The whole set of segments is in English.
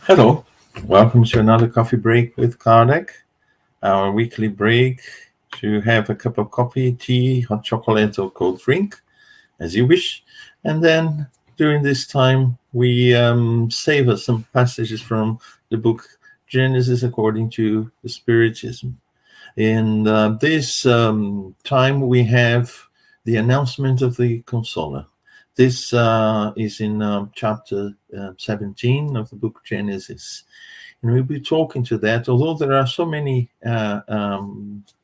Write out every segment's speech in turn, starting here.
Hello, welcome to another coffee break with Kardec, our weekly break to have a cup of coffee, tea, hot chocolate, or cold drink, as you wish. And then during this time, we savor some passages from the book Genesis according to the Spiritism. In this time, we have the announcement of the Consoler. This is in chapter 17 of the book Genesis. And we'll be talking to that, although there are so many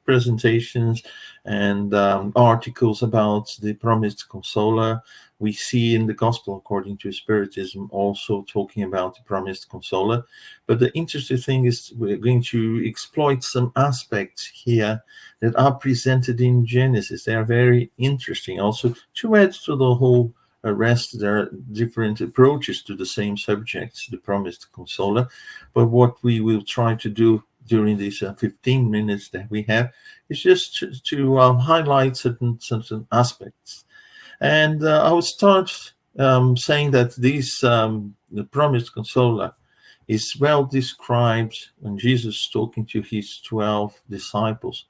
presentations and articles about the promised Consoler. We see in the Gospel according to Spiritism also talking about the promised Consoler. But the interesting thing is we're going to exploit some aspects here that are presented in Genesis. They are very interesting. Also, to add to the whole rest, there are different approaches to the same subjects, the promised Consoler. But what we will try to do during these 15 minutes that we have is just to highlight certain aspects. And I will start saying that this, the promised Consoler, is well described when Jesus is talking to his 12 disciples.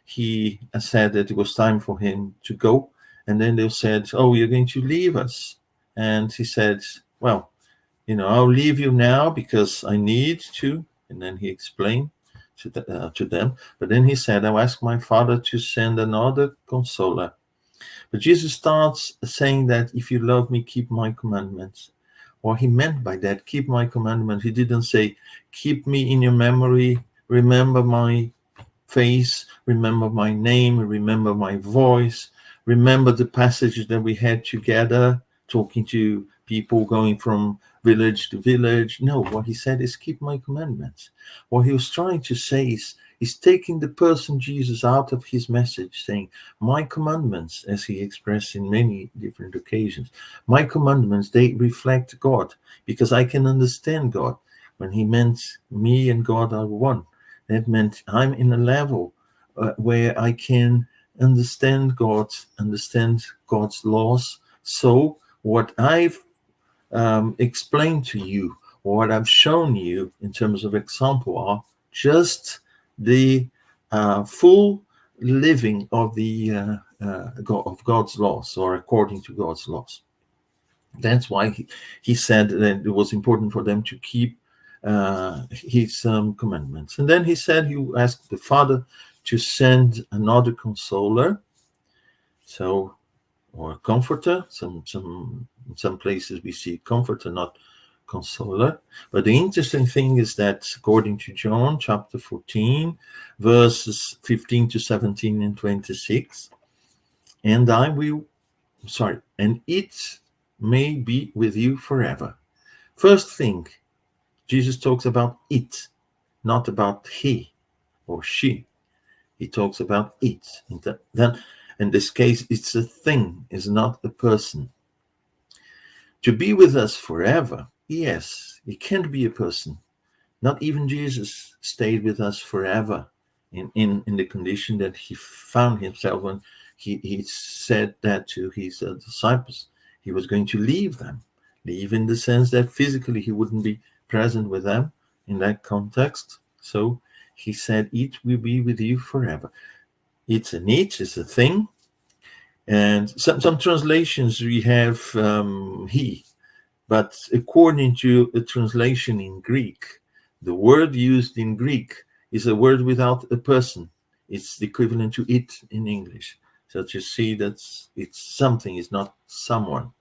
He said that it was time for him to go. And then they said, "Oh, you're going to leave us." And he said, "Well, I'll leave you now because I need to." And then he explained to them. But then he said, "I'll ask my Father to send another Consoler." But Jesus starts saying that if you love me, keep my commandments. What he meant by that, keep my commandments, he didn't say, keep me in your memory, remember my face, remember my name, remember my voice, remember the passages that we had together, talking to people going from village to village. No, what he said is keep my commandments. What he was trying to say is taking the person Jesus out of his message, saying, my commandments, as he expressed in many different occasions, my commandments, they reflect God, because I can understand God. When he meant me and God are one, that meant I'm in a level where I can understand God's laws. So what I've explained to you, or what I've shown you in terms of example, are just the full living of the of God's laws, or according to God's laws. That's why he said that it was important for them to keep his commandments. And then he said he asked the Father to send another Consoler, or Comforter. Some places we see Comforter, not Consoler. But the interesting thing is that according to John chapter 14, verses 15 to 17 and 26, and it may be with you forever. First thing, Jesus talks about it, not about he or she. He talks about it. Then, in this case, it's a thing, it's not a person. To be with us forever, yes, it can't be a person. Not even Jesus stayed with us forever in the condition that he found himself when he said that to his disciples. He was going to leave them. Leave in the sense that physically he wouldn't be present with them in that context. So he said, it will be with you forever. It's an it, it's a thing. And some translations we have he. But according to a translation in Greek, the word used in Greek is a word without a person. It's the equivalent to it in English. So you see that it's something, it's not someone.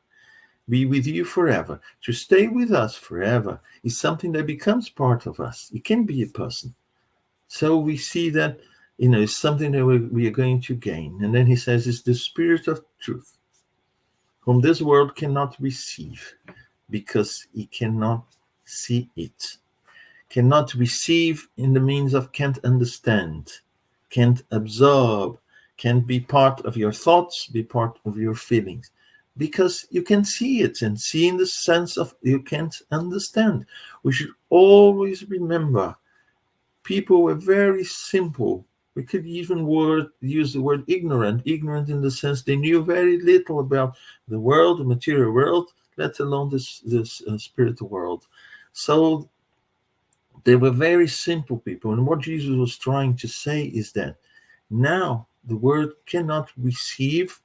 Be with you forever. To stay with us forever is something that becomes part of us. It can be a person. So we see that, it's something that we are going to gain. And then he says, it's the Spirit of truth, whom this world cannot receive, because he cannot see it. Cannot receive in the means of can't understand, can't absorb, can be part of your thoughts, be part of your feelings, because you can see it, and see in the sense of you can't understand. We should always remember people were very simple. We could even use the word ignorant in the sense they knew very little about the world, the material world, let alone this spiritual world. So they were very simple people. And what Jesus was trying to say is that now the world cannot receive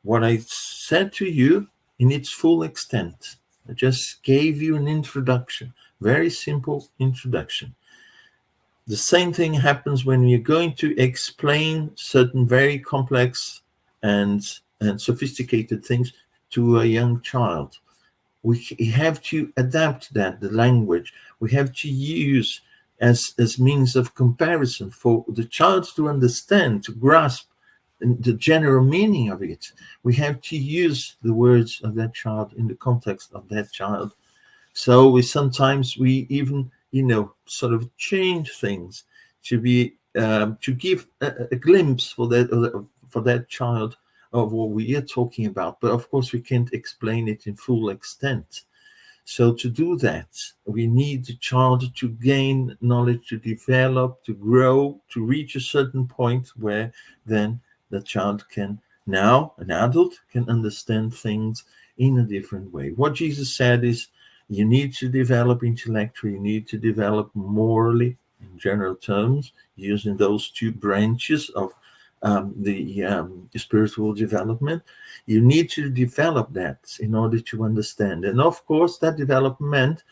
what I said to you in its full extent. I just gave you an introduction, very simple introduction. The same thing happens when you're going to explain certain very complex and sophisticated things to a young child. We have to adapt that, the language. We have to use as means of comparison for the child to understand, to grasp the general meaning of it. We have to use the words of that child in the context of that child. So we even sort of change things to be to give a glimpse for that child of what we are talking about. But of course we can't explain it in full extent. So to do that, we need the child to gain knowledge, to develop, to grow, to reach a certain point where then the child can, now an adult, can understand things in a different way. What Jesus said is, you need to develop intellectually, you need to develop morally, in general terms, using those two branches of the spiritual development. You need to develop that in order to understand. And of course, that development,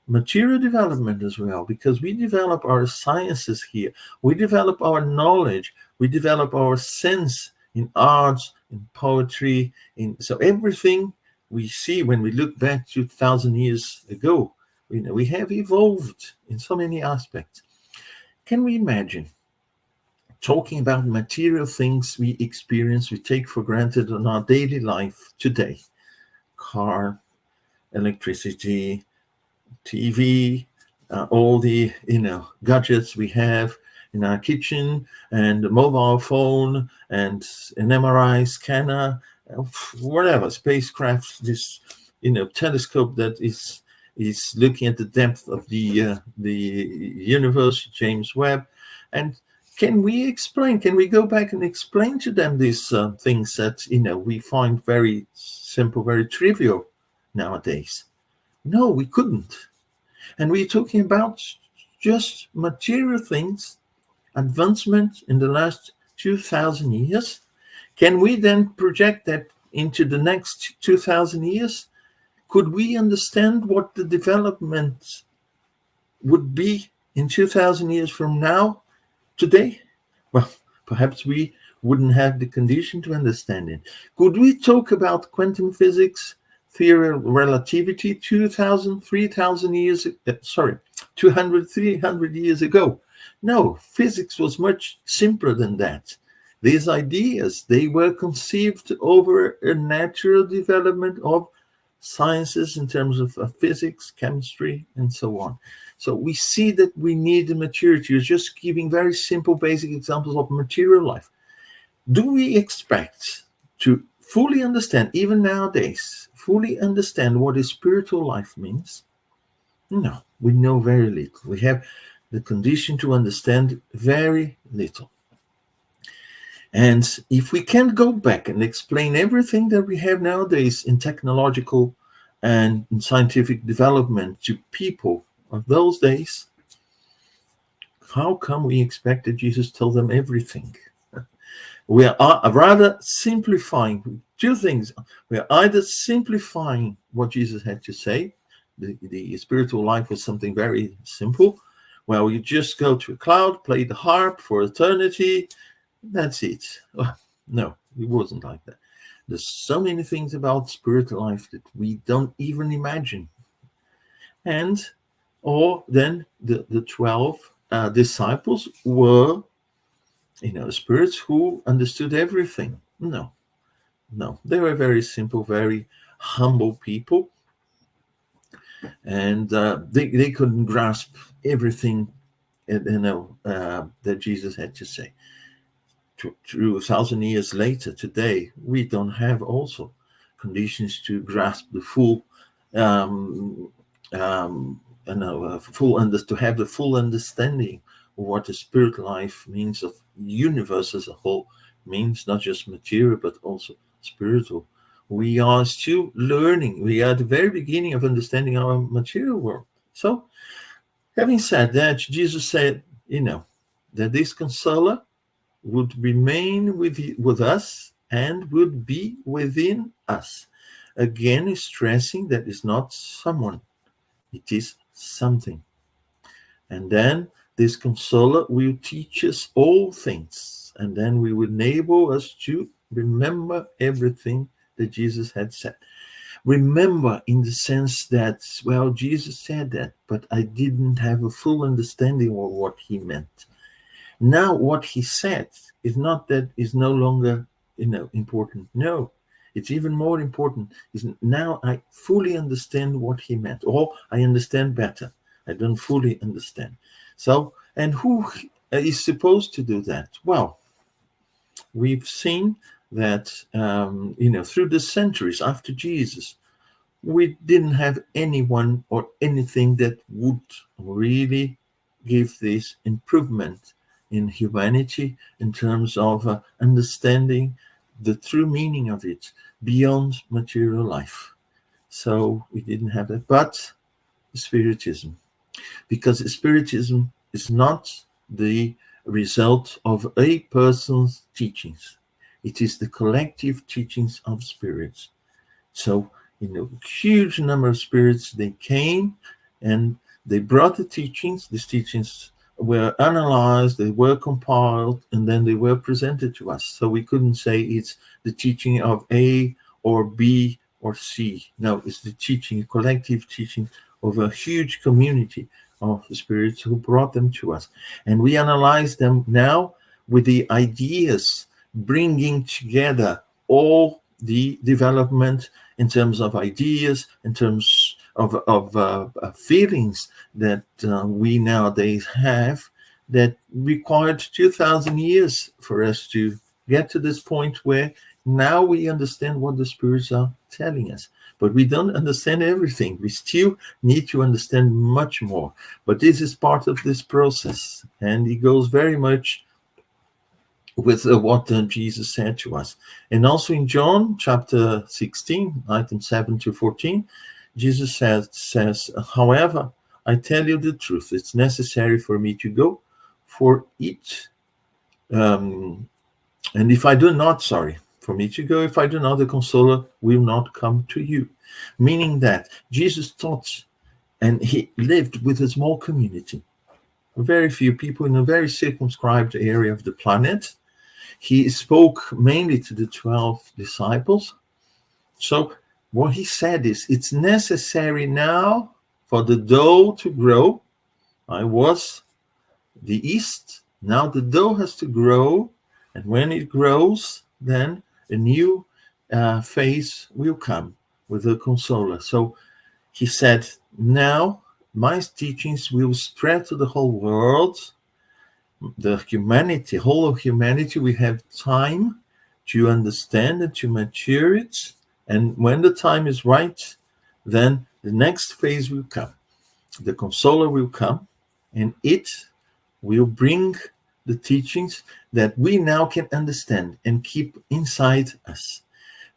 material development as well, because we develop our sciences here, we develop our knowledge, we develop our sense in arts, in poetry, so everything we see when we look back 2,000 years ago, we have evolved in so many aspects. Can we imagine talking about material things we experience, we take for granted in our daily life today? Car, electricity, TV, all the gadgets we have in our kitchen, and a mobile phone, and an MRI scanner, whatever, spacecraft, this telescope that is looking at the depth of the universe, James Webb. And can we go back and explain to them these things that we find very simple, very trivial nowadays? No, we couldn't. And we're talking about just material things, advancement in the last 2,000 years. Can we then project that into the next 2,000 years? Could we understand what the development would be in 2,000 years from now, today? Well, perhaps we wouldn't have the condition to understand it. Could we talk about quantum physics, theory of relativity 200, 300 years ago? No, physics was much simpler than that. These ideas, they were conceived over a natural development of sciences in terms of physics, chemistry, and so on. So we see that we need the maturity. You're just giving very simple, basic examples of material life. Do we expect to fully understand, even nowadays, fully understand what a spiritual life means? No, we know very little. We have the condition to understand very little. And if we can't go back and explain everything that we have nowadays in technological and in scientific development to people of those days, how come we expect that Jesus told them everything? We are rather simplifying two things. We are either simplifying what Jesus had to say. The spiritual life was something very simple. Well, you just go to a cloud, play the harp for eternity. That's it. No, it wasn't like that. There's so many things about spiritual life that we don't even imagine. Or then the 12 disciples were, spirits who understood everything. No, they were very simple, very humble people, and they couldn't grasp everything that Jesus had to say. 2,000 years later, today, we don't have also conditions to grasp the full, to have the full understanding of what the spirit life means, of universe as a whole means, not just material but also spiritual. We are still learning. We are at the very beginning of understanding our material world. So, having said that, Jesus said, that this consoler would remain with us and would be within us. Again, stressing that it's not someone, it is something. And then this consoler will teach us all things, and then we will enable us to remember everything that Jesus had said. Remember in the sense that, well, Jesus said that, but I didn't have a full understanding of what he meant. Now what he said is not that is no longer, important. No, it's even more important. Is now I fully understand what he meant, or I understand better. I don't fully understand. So, and who is supposed to do that? Well, we've seen that, through the centuries after Jesus, we didn't have anyone or anything that would really give this improvement in humanity in terms of understanding the true meaning of it beyond material life. So we didn't have that. But Spiritism, because Spiritism is not the result of a person's teachings. It is the collective teachings of spirits. So, huge number of spirits, they came and they brought the teachings. These teachings were analyzed, they were compiled, and then they were presented to us. So we couldn't say it's the teaching of A or B or C. No, it's the teaching, collective teaching of a huge community of spirits who brought them to us. And we analyze them now with the ideas, bringing together all the development in terms of ideas, in terms of feelings that we nowadays have, that required 2,000 years for us to get to this point where now we understand what the spirits are telling us. But we don't understand everything. We still need to understand much more. But this is part of this process. And it goes very much with what Jesus said to us. And also in John chapter 16, item 7 to 14, Jesus says, however, I tell you the truth, it's necessary for me to go for it. And if I do not, for me to go, if I do not, the consoler will not come to you. Meaning that Jesus taught and he lived with a small community, very few people in a very circumscribed area of the planet. He spoke mainly to the 12 disciples. So what he said is, it's necessary now for the dough to grow. I was the yeast. Now the dough has to grow. And when it grows, then a new phase will come with the consoler. So he said, now my teachings will spread to the whole world. The humanity, whole of humanity, we have time to understand and to mature it. And when the time is right, then the next phase will come. The consoler will come, and it will bring the teachings that we now can understand and keep inside us.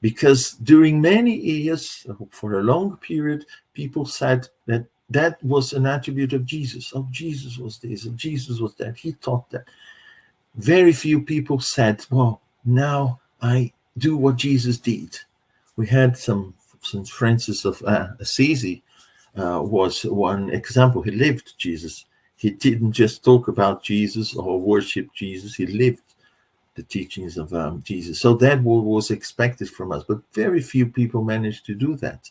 Because during many years, for a long period, people said that was an attribute of Jesus. Oh, Jesus was this, and Jesus was that. He taught that. Very few people said, well, now I do what Jesus did. We had St. Francis of Assisi was one example. He lived Jesus. He didn't just talk about Jesus or worship Jesus. He lived the teachings of Jesus. So that was expected from us. But very few people managed to do that.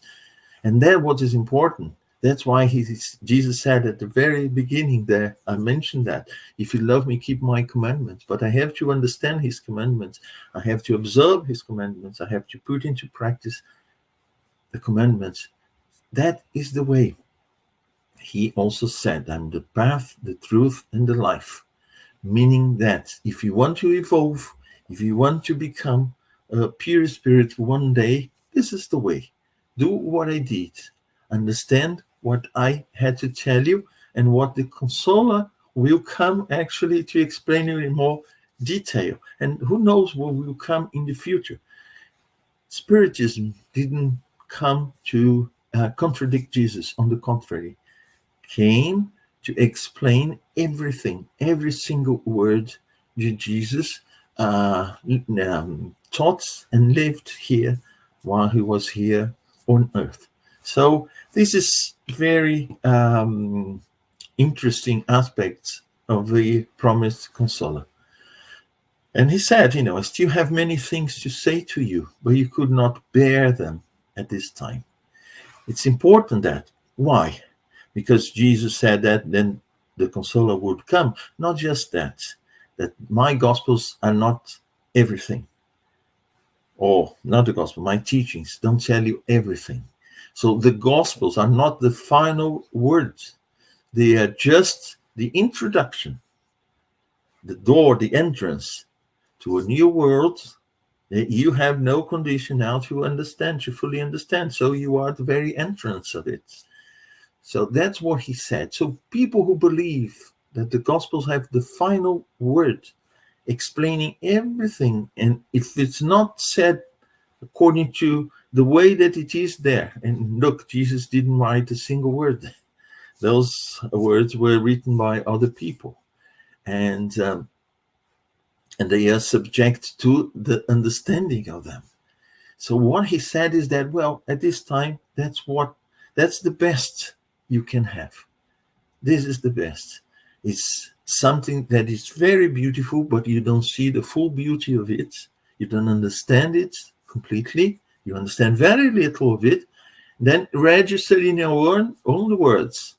And then what is important, that's why Jesus said at the very beginning there, I mentioned that, if you love me, keep my commandments. But I have to understand his commandments. I have to observe his commandments. I have to put into practice the commandments. That is the way. He also said, I'm the path, the truth, and the life. Meaning that if you want to evolve, If you want to become a pure spirit one day, this is the way. Do what I did. Understand what I had to tell you, and what the consoler will come actually to explain you in more detail. And who knows what will come in the future. Spiritism didn't come to contradict Jesus. On the contrary, came to explain everything, every single word that Jesus taught and lived here while he was here on earth. So this is very interesting aspects of the promised consoler. And he said, I still have many things to say to you, but you could not bear them at this time. It's important that. Why? Because Jesus said that then the consoler would come. Not just that my gospels are not everything. Or not the gospel, my teachings don't tell you everything. So the gospels are not the final words. They are just the introduction, the door, the entrance to a new world that you have no condition now to understand, to fully understand. So you are at the very entrance of it. So that's what he said. So people who believe that the Gospels have the final word, explaining everything, and if it's not said according to the way that it is there, and look, Jesus didn't write a single word. Those words were written by other people, and they are subject to the understanding of them. So what he said is that, well, at this time, that's the best you can have. This is the best. It's something that is very beautiful, but you don't see the full beauty of it. You don't understand it completely. You understand very little of it. Then register in your own words.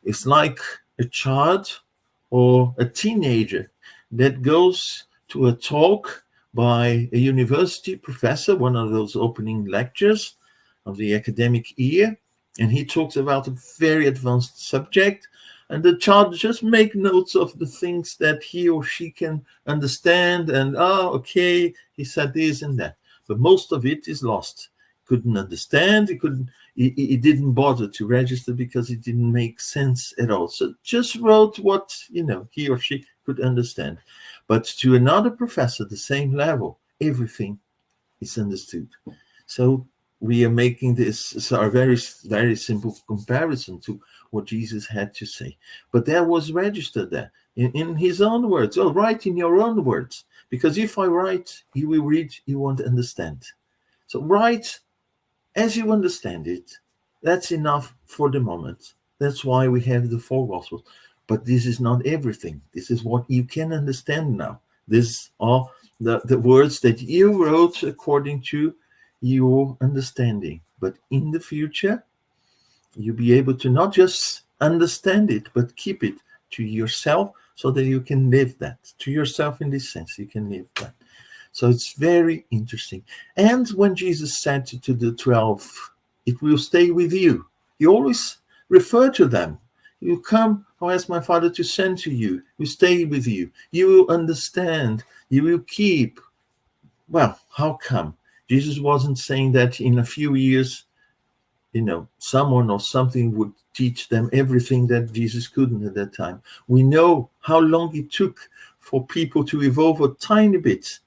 It's like a child or a teenager that goes to a talk by a university professor, one of those opening lectures of the academic year, and he talks about a very advanced subject, and the child just make notes of the things that he or she can understand, and okay, he said this and that, but most of it is lost. Couldn't understand, he didn't bother to register because it didn't make sense at all. So just wrote what he or she could understand. But to another professor, the same level, everything is understood. So we are making this a very, very simple comparison to what Jesus had to say. But that was registered there in his own words. Oh, write in your own words. Because if I write, you will read, you won't understand. So write as you understand it. That's enough for the moment. That's why we have the four Gospels. But this is not everything. This is what you can understand now. These are the words that you wrote according to your understanding. But in the future, you'll be able to not just understand it, but keep it to yourself so that you can live that. To yourself in this sense, you can live that. So it's very interesting. And when Jesus said to the 12, it will stay with you, he always referred to them. You come, I'll ask my Father to send to you. Will stay with you. You will understand. You will keep. Well, how come? Jesus wasn't saying that in a few years, someone or something would teach them everything that Jesus couldn't at that time. We know how long it took for people to evolve a tiny bit,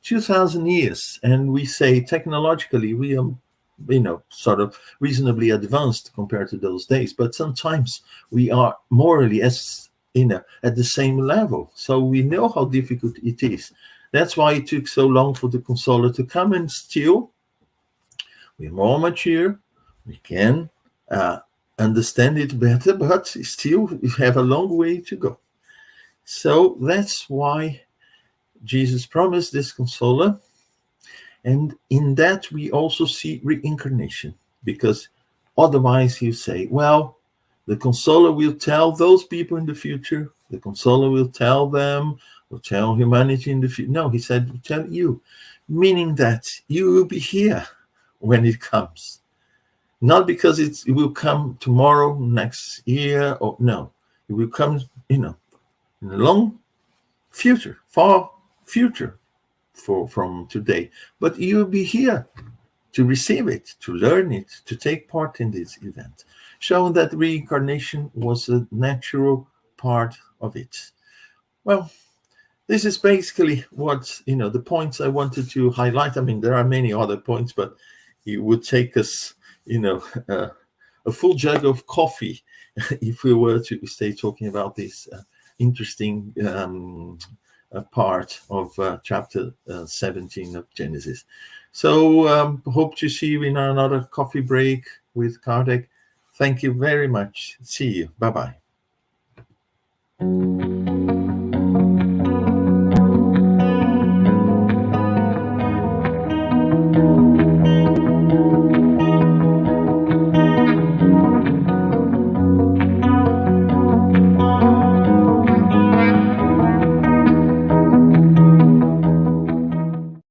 2,000 years. And we say technologically, we are sort of reasonably advanced compared to those days, but sometimes we are morally as at the same level. So we know how difficult it is. That's why it took so long for the consoler to come, and still we're more mature, we can understand it better, but still we have a long way to go. So that's why Jesus promised this consoler. And in that, we also see reincarnation, because otherwise you say, well, the consoler will tell those people in the future, the consoler will tell them, will tell humanity in the future. No, he said, will tell you, meaning that you will be here when it comes. Not because it will come tomorrow, next year, or no, it will come, in a long future, far future. from today, but you'll be here to receive it, to learn it, to take part in this event, showing that reincarnation was a natural part of it. Well, this is basically what, the points I wanted to highlight. I mean, there are many other points, but it would take us, a full jug of coffee if we were to stay talking about this interesting part of chapter 17 of Genesis. So hope to see you in another coffee break with Kardec. Thank you very much. See you. Bye-bye.